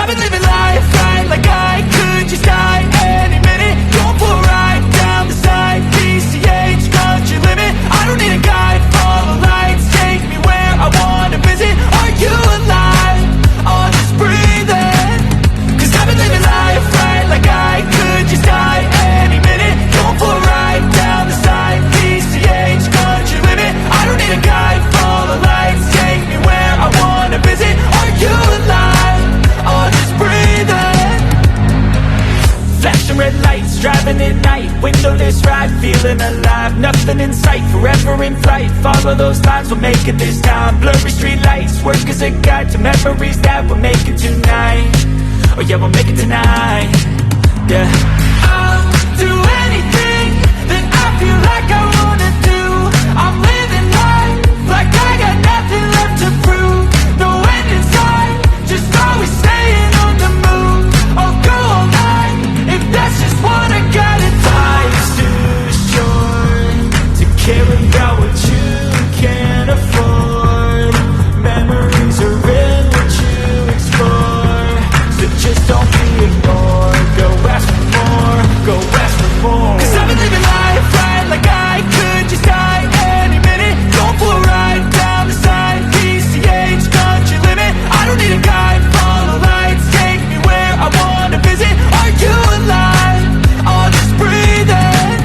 I've been living life right like I could just die any minute. Going for a ride down the side, PCH, country limit. I don't need a guide, follow lights, take me where I wanna visit. Are you alive? Or just breathing? Cause I've been living life right like I could just die any minute. Going for a ride down the side, PCH, country limit. I don't need a guide, follow lights, take me where I wanna visit. Are you alive? Or just breathing? Flashing red lights, driving at night, windowless ride, feeling alive. Nothing in sight, forever in flight. Follow those lines, we'll make it this time. Blurry street lights, work as a guide to memories that we're making tonight. Oh yeah, we'll make it tonight. Yeah. I'll do anything that I feel like I wanna do. I'm living life like I got nothing left to prove. No end in sight, just always staying on the move. I'll go all night if that's just what I gotta do. Life's too short to care about what you can't afford. Memories are in what you explore, so just don't be ignored. Go ask for more, go ask for more. Cause I've been living life right like I could just die any minute. Going for a ride down the side, PCH, country limit. I don't need a guide, follow lights, take me where I wanna visit. Are you alive? Or just breathing?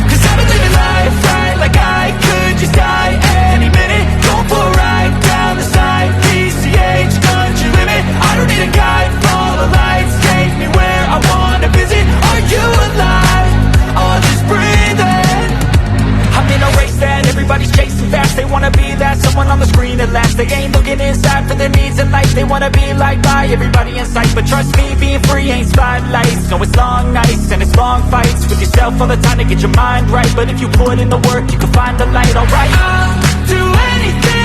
Cause I've been living life right like I could just die any minute. Going for a ride down the side, PCH, country limit. I don't need a guide, follow lights, take me where I wanna visit. Are you alive? Or just breathing? I'm in a race that everybody's chasing fast. They wanna be that someone on the screen at last. They ain't looking inside for their needs in life. They wanna be liked by everybody in sight. But trust me, being free ain't spotlights. No, it's long nights and it's long fights with yourself all the time to get your mind right. But if you put in the work, you can find the light, alright. I'll do anything